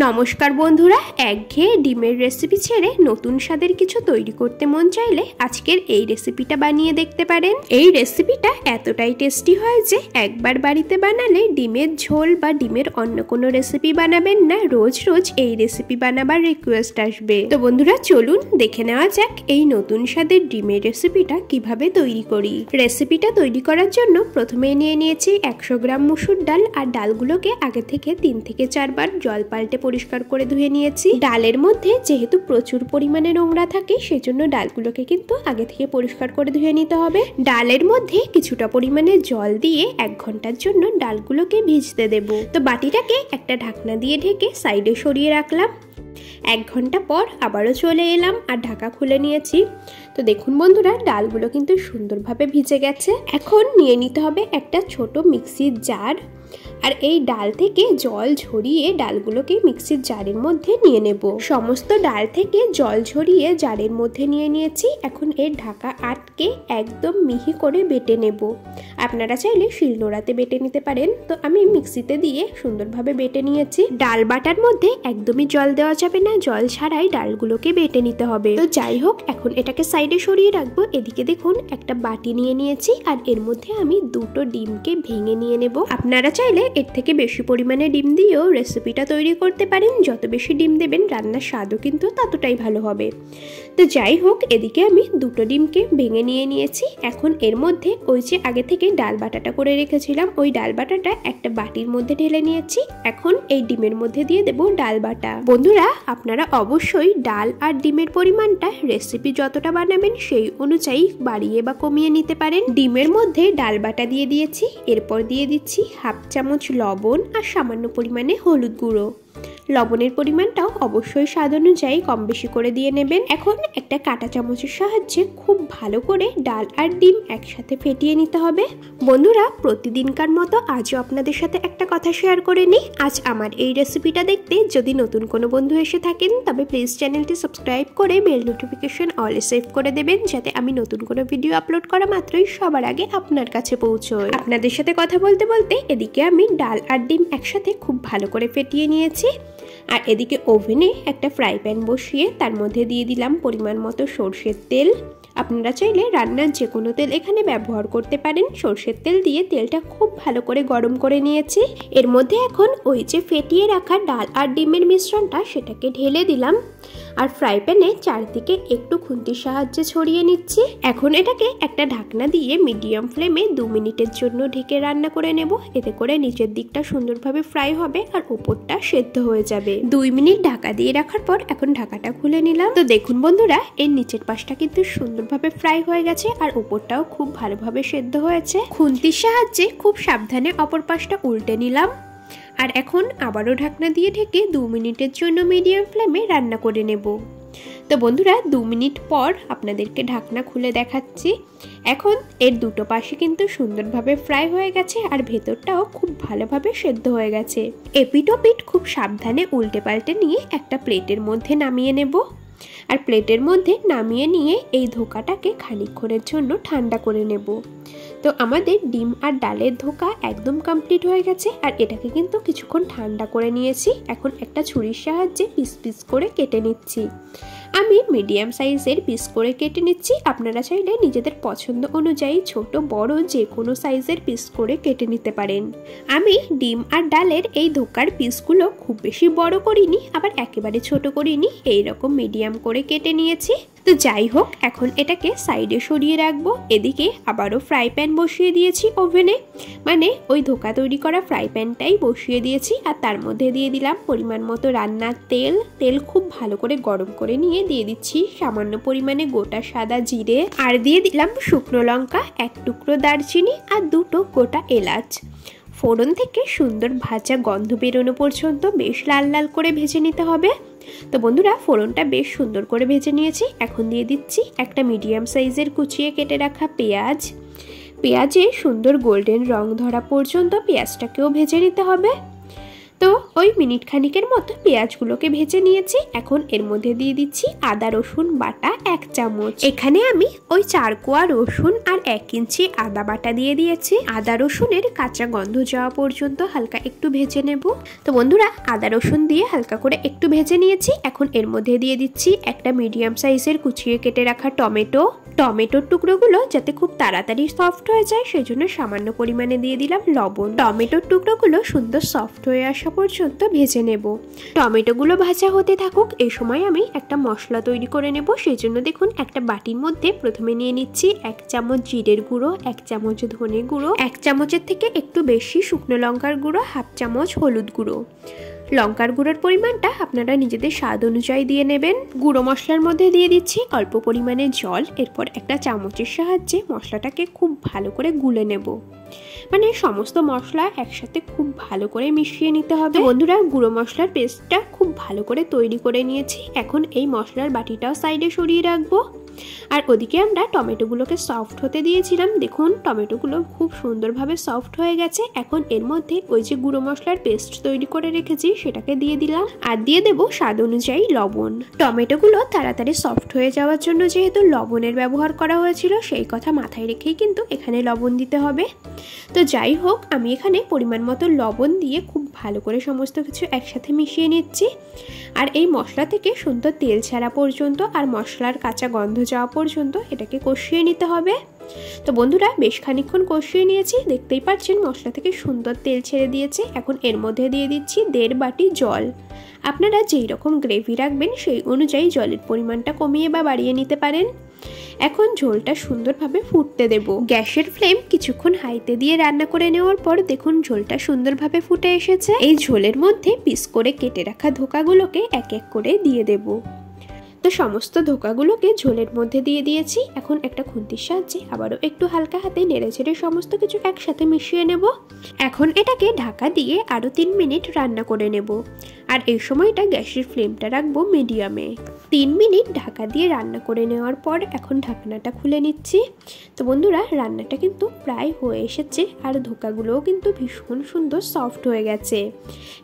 নমস্কার বন্ধুরা, একঘেয়ে ডিমের রেসিপি ছেড়ে নতুন স্বাদের কিছু তৈরি করতে মন চাইলে আজকের এই রেসিপিটা বানিয়ে দেখতে পারেন। এই রেসিপিটা এতটাই টেস্টি হয় যে একবার বাড়িতে বানালে ডিমের ঝোল বা ডিমের অন্য কোনো রেসিপি বানাবেন না, রোজ রোজ এই রেসিপি বানাবার রিকোয়েস্ট আসবে। তো বন্ধুরা চলুন দেখে নেওয়া যাক এই নতুন স্বাদের ডিমের রেসিপিটা কিভাবে তৈরি করি। রেসিপিটা তৈরি করার জন্য প্রথমে নিয়ে নিয়েছি 100 গ্রাম মুসুর ডাল, আর ডালগুলোকে আগে থেকে 3 থেকে 4 বার জল পাল্টে পরিষ্কার করে ধুয়ে নিয়েছি। ডালের মধ্যে যেহেতু প্রচুর পরিমাণে নোংরা থাকে সেজন্য ডালগুলোকে কিন্তু আগে থেকে পরিষ্কার করে ধুয়ে নিতে হবে। ডালের মধ্যে কিছুটা পরিমাণে জল দিয়ে 1 ঘন্টার জন্য ডালগুলোকে ভিজতে দেব। তো বাটিটাকে একটা ঢাকনা দিয়ে ঢেকে সাইডে সরিয়ে রাখলাম। 1 ঘন্টা পর আবারও চলে এলাম আর ঢাকা খুলে নিয়েছি। তো দেখুন বন্ধুরা, ডালগুলো কিন্তু সুন্দরভাবে ভিজে গেছে। এখন নিয়ে নিতে হবে একটা ছোট মিক্সির জার, আর এই ডাল থেকে জল ঝরিয়ে ডালগুলোকে মিক্সির জারের মধ্যে নিয়ে নেব। সমস্ত ডাল থেকে জল ঝরিয়ে জারের মধ্যে নিয়ে নিয়েছি। এখন এর ঢাকা আটকে একদম মিহি করে বেটে নেব। আপনারা চাইলে শিলনোড়াতে বেটে নিতে পারেন, তো আমি মিক্সিতে দিয়ে সুন্দরভাবে বেটে নিয়েছি। ডাল বাটার মধ্যে একদমই জল দেওয়া যাবে না, জল ছাড়াই ডালগুলোকে বেটে নিতে হবে। তো যাই হোক, এখন এটাকে সাইডে সরিয়ে রাখবো। এদিকে দেখুন একটা বাটি নিয়ে নিয়েছি, আর এর মধ্যে আমি 2টো ডিমকে ভেঙে নিয়ে নেব। আপনারা চাইলে এর থেকে বেশি পরিমাণে ডিম দিয়েও রেসিপিটা তৈরি করতে পারেন। যত বেশি ডিম দেবেন রান্নার স্বাদও কিন্তু ততটাই ভালো হবে। তো যাই হোক, এদিকে আমি 2টো ডিমকে ভেঙে নিয়ে নিয়েছি। এখন এর মধ্যে ওই যে আগে থেকে ডাল বাটাটা করে রেখেছিলাম, ওই ডাল বাটাটা একটা বাটির মধ্যে ঢেলে নিয়েছি। এখন এই ডিমের মধ্যে দিয়ে দেব ডাল বাটা। বন্ধুরা আপনারা অবশ্যই ডাল আর ডিমের পরিমাণটা রেসিপি যতটা বানাবেন সেই অনুযায়ী বাড়িয়ে বা কমিয়ে নিতে পারেন। ডিমের মধ্যে ডাল বাটা দিয়ে দিয়েছি, এরপর দিয়ে দিচ্ছি 1/2 চামচ লবণ আর সামান্য পরিমাণে হলুদ গুঁড়ো। লবণের পরিমাণটাও অবশ্যই স্বাদ অনুযায়ী কম বেশি করে দিয়ে নেবেন। এখন একটা কাঁটা চামচের সাহায্যে খুব ভালো করে ডাল আর ডিম একসাথে ফেটিয়ে নিতে হবে। বন্ধুরা প্রতিদিনকার মতো আজও আপনাদের সাথে একটা কথা শেয়ার করে নিই। আজ আমার এই রেসিপিটা দেখতে যদি নতুন কোনো বন্ধু এসে থাকেন তবে প্লিজ চ্যানেলটি সাবস্ক্রাইব করে বেল নোটিফিকেশন অলে সেভ করে দেবেন, যাতে আমি নতুন কোনো ভিডিও আপলোড করা মাত্রই সবার আগে আপনার কাছে পৌঁছয়। আপনাদের সাথে কথা বলতে বলতে এদিকে আমি ডাল আর ডিম একসাথে খুব ভালো করে ফেটিয়ে নিয়েছি। আর এদিকে ওভেনে একটা ফ্রাই প্যান বসিয়ে তার মধ্যে দিয়ে দিলাম পরিমাণ মতো সরষের তেল। আপনারা চাইলে রান্নার যে কোনো তেল এখানে ব্যবহার করতে পারেন। সরষের তেল দিয়ে তেলটা খুব ভালো করে গরম করে নিয়েছি। এর মধ্যে এখন ওই যে ফেটিয়ে রাখা ডাল আর ডিমের মিশ্রণটা সেটাকে ঢেলে দিলাম, আর ফ্রাই প্যানে চারদিকে একটু খুন্তির সাহায্যে ছড়িয়ে নিচ্ছি। এখন এটাকে একটা ঢাকনা দিয়ে মিডিয়াম ফ্লেমে 2 মিনিটের জন্য ঢেকে রান্না করে নেব। এতে করে নিচের দিকটা সুন্দরভাবে ফ্রাই হবে আর উপরটা সেদ্ধ হয়ে যাবে। 2 মিনিট ঢাকা দিয়ে রাখার পর এখন ঢাকাটা খুলে নিলাম। তো দেখুন বন্ধুরা, এর নিচের পাশটা কিন্তু সুন্দরভাবে ফ্রাই হয়ে গেছে আর উপরটাও খুব ভালোভাবে সেদ্ধ হয়েছে। খুন্তির সাহায্যে খুব সাবধানে অপর পাশটা উল্টে নিলাম, আর এখন আবারও ঢাকনা দিয়ে ঢেকে 2 মিনিটের জন্য মিডিয়াম ফ্লেমে রান্না করে নেব। তো বন্ধুরা 2 মিনিট পর আপনাদেরকে ঢাকনা খুলে দেখাচ্ছি। এখন এর দুটো পাশে কিন্তু সুন্দরভাবে ফ্রাই হয়ে গেছে আর ভেতরটাও খুব ভালোভাবে সেদ্ধ হয়ে গেছে। এপিট ওপিট খুব সাবধানে উল্টে পাল্টে নিয়ে একটা প্লেটের মধ্যে নামিয়ে নেব। আর প্লেটের মধ্যে নামিয়ে নিয়ে এই ধোকাটাকে খানিকক্ষণের জন্য ঠান্ডা করে নেব। তো আমাদের ডিম আর ডালের ধোকা একদম কমপ্লিট হয়ে গেছে, আর এটাকে কিন্তু কিছুক্ষণ ঠান্ডা করে নিয়েছি। এখন একটা ছুরির সাহায্যে পিস পিস করে কেটে নিচ্ছি। আমি মিডিয়াম সাইজের পিস করে কেটে নিচ্ছি। আপনারা চাইলে নিজেদের পছন্দ অনুযায়ী ছোট বড় যে কোনো সাইজের পিস করে কেটে নিতে পারেন। আমি ডিম আর ডালের এই ধোকার পিসগুলো খুব বেশি বড় করিনি, আবার একেবারে ছোট করিনি, এইরকম মিডিয়াম করে কেটে নিয়েছি। তো যাই হোক, এখন এটাকে সাইডে সরিয়ে রাখবো। এদিকে আবারও ফ্রাই প্যান বসিয়ে দিয়েছি ওভেনে, মানে ওই ধোকা তৈরি করা ফ্রাই প্যানটাই বসিয়ে দিয়েছি। আর তার মধ্যে দিয়ে দিলাম পরিমাণ মতো রান্নার তেল। তেল খুব ভালো করে গরম করে নিয়ে দিয়ে দিচ্ছি সামান্য পরিমাণে গোটা সাদা জিরে, আর দিয়ে দিলাম শুকনো লঙ্কা, 1 টুকরো দারচিনি আর 2টো গোটা এলাচ। ফোড়ন থেকে সুন্দর ভাজা গন্ধ বেরোনো পর্যন্ত বেশ লাল লাল করে ভেজে নিতে হবে। তো বন্ধুরা ফোড়নটা বেশ সুন্দর করে ভেজে নিয়েছি। এখন দিয়ে দিচ্ছি একটা মিডিয়াম সাইজের কুচিয়ে কেটে রাখা পেঁয়াজ। পেঁয়াজে সুন্দর গোল্ডেন রং ধরা পর্যন্ত পেঁয়াজটাকেও ভেজে নিতে হবে। তো ওই মিনিট খানিকের মতো পেঁয়াজগুলোকে ভেজে নিয়েছি। এখন এর মধ্যে দিয়ে দিচ্ছি আদা রসুন বাটা 1 চামচ। এখানে আমি ওই 4 কোয়া রসুন আর 1 ইঞ্চি আদা বাটা দিয়ে দিয়েছি। আদা রসুনের কাঁচা গন্ধ যাওয়া পর্যন্ত হালকা একটু ভেজে নেব। তো বন্ধুরা, আদা রসুন দিয়ে হালকা করে একটু ভেজে নিয়েছি। এখন এর মধ্যে দিয়ে দিচ্ছি একটা মিডিয়াম সাইজের কুচিয়ে কেটে রাখা টমেটো। টমেটোর টুকরোগুলো যাতে খুব তাড়াতাড়ি সফট হয়ে যায় সেজন্য সামান্য পরিমাণে দিয়ে দিলাম লবণ। টমেটোর টুকরোগুলো সুন্দর সফট হয়ে আসা পর্যন্ত ভেজে নেব। টমেটোগুলো ভাজা হতে থাকুক, এই সময় আমি একটা মশলা তৈরি করে নেব। সেই জন্য দেখুন, একটা বাটির মধ্যে প্রথমে নিয়ে নিচ্ছি 1 চামচ জিরের গুঁড়ো, 1 চামচ ধনে গুঁড়ো, 1 চামচের থেকে একটু বেশি শুকনো লঙ্কার গুঁড়ো, 1/2 চামচ হলুদ গুঁড়ো। লঙ্কার গুঁড়োর পরিমাণটা আপনারা নিজেদের স্বাদ অনুযায়ী দিয়ে নেবেন। গুঁড়ো মশলার মধ্যে দিয়ে দিচ্ছি অল্প পরিমাণে জল। এরপর একটা চামচের সাহায্যে মশলাটাকে খুব ভালো করে গুলে নেব। মানে সমস্ত মশলা একসাথে খুব ভালো করে মিশিয়ে নিতে হবে। বন্ধুরা, গুঁড়ো মশলার পেস্টটা খুব ভালো করে তৈরি করে নিয়েছি। এখন এই মশলার বাটিটাও সাইডে সরিয়ে রাখবো। আর ওদিকে আমরা টমেটোগুলোকে সফট হতে দিয়েছিলাম। দেখুন, টমেটোগুলো খুব সুন্দরভাবে সফট হয়ে গেছে। এখন এর মধ্যে ওই যে গুঁড়ো মশলার পেস্ট তৈরি করে রেখেছি সেটাকে দিয়ে দিলাম, আর দিয়ে দেবো স্বাদ অনুযায়ী লবণ। টমেটোগুলো তাড়াতাড়ি সফট হয়ে যাওয়ার জন্য যেহেতু লবণের ব্যবহার করা হয়েছিল, সেই কথা মাথায় রেখেই কিন্তু এখানে লবণ দিতে হবে। তো যাই হোক, আমি এখানে পরিমাণ মতো লবণ দিয়ে খুব ভালো করে সমস্ত কিছু একসাথে মিশিয়ে নিচ্ছি। আর এই মশলা থেকে সুন্দর তেল ছাড়া পর্যন্ত আর মশলার কাঁচা গন্ধ যাওয়া পর্যন্ত এটাকে কষিয়ে নিতে হবে। তো বন্ধুরা, বেশ খানিকক্ষণ কষিয়ে নিয়েছি। দেখতেই পাচ্ছেন মশলা থেকে সুন্দর তেল ছেড়ে দিয়েছে। এখন এর মধ্যে দিয়ে দিচ্ছি 1.5 বাটি জল। আপনারা যেই রকম গ্রেভি রাখবেন সেই অনুযায়ী জলের পরিমাণটা কমিয়ে বা বাড়িয়ে নিতে পারেন। এখন ঝোলটা সুন্দরভাবে ফুটতে দেব। গ্যাসের ফ্লেম কিছুক্ষণ হাইতে দিয়ে রান্না করে নেওয়ার পর দেখুন ঝোলটা সুন্দরভাবে ফুটে এসেছে। এই ঝোলের মধ্যে পিস করে কেটে রাখা ধোকাগুলোকে এক এক করে দিয়ে দেব। তো সমস্ত ধোকাগুলোকে ঝোলের মধ্যে দিয়ে দিয়েছি। এখন একটা খুন্তির সাহায্যে আবারও একটু হালকা হাতে নেড়েচেড়ে সমস্ত কিছু একসাথে মিশিয়ে নেব। এখন এটাকে ঢাকা দিয়ে আরও 3 মিনিট রান্না করে নেব। আর এই সময়টা গ্যাসের ফ্লেমটা রাখবো মিডিয়ামে। 3 মিনিট ঢাকা দিয়ে রান্না করে নেওয়ার পর এখন ঢাকনাটা খুলে নিচ্ছি। তো বন্ধুরা, রান্নাটা কিন্তু প্রায় হয়ে এসেছে আর ধোকাগুলোও কিন্তু ভীষণ সুন্দর সফট হয়ে গেছে।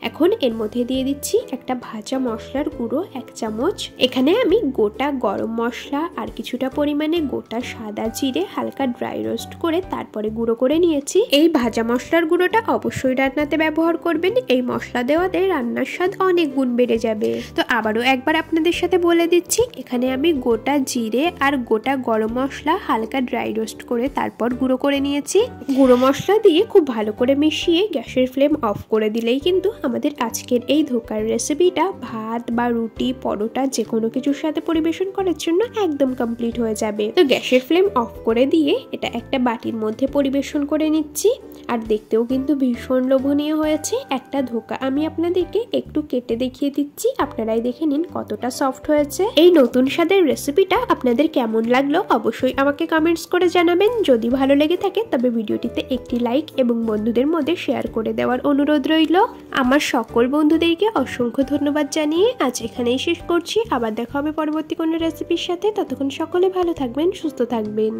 এখন এর মধ্যে দিয়ে দিচ্ছি একটা ভাজা মশলার গুঁড়ো 1 চামচ। এখানে আমি গোটা গরম মশলা আর কিছুটা পরিমাণে গোটা সাদা জিরে হালকা ড্রাই রোস্ট করে তারপরে গুঁড়ো করে নিয়েছি। এই ভাজা মশলার গুঁড়োটা অবশ্যই রান্নাতে ব্যবহার করবেন। এই মশলা দেওয়াতে রান্নার স্বাদ অনেক গুণ বেড়ে যাবে। তো আবারও একবার আপনাদের সাথে বলে দিচ্ছি, এখানে আমি গোটা জিরে আর গোটা গরম মশলা হালকা ড্রাই রোস্ট করে তারপর গুঁড়ো করে নিয়েছি। গুঁড়ো মশলা দিয়ে খুব ভালো করে মিশিয়ে গ্যাসের ফ্লেম অফ করে দিলেই কিন্তু আমাদের আজকের এই ধোকার রেসিপিটা ভাত বা রুটি, পরোটা যে কোনো কিছুর সাথে পরিবেশন করার জন্য একদম কমপ্লিট হয়ে যাবে। তো গ্যাসের ফ্লেম অফ করে দিয়ে এটা একটা বাটির মধ্যে পরিবেশন করে নিচ্ছি। আর দেখতেও কিন্তু ভীষণ লোভনীয় হয়েছে। একটা ধোকা আমি আপনাদেরকে একটু কেটে দেখিয়ে দিচ্ছি, আপনারাই দেখে নিন কতটা সফট হয়েছে। এই নতুন স্বাদের রেসিপিটা আপনাদের কেমন লাগলো অবশ্যই আমাকে কমেন্টস করে জানাবেন। যদি ভালো লেগে থাকে তবে ভিডিওটিতে একটি লাইক এবং বন্ধুদের মধ্যে শেয়ার করে দেওয়ার অনুরোধ রইল। আমার সকল বন্ধুদেরকে অসংখ্য ধন্যবাদ জানিয়ে আজ এখানেই শেষ করছি। আবার দেখা হবে পরবর্তী কোনো রেসিপির সাথে। ততক্ষণ সকলে ভালো থাকবেন, সুস্থ থাকবেন।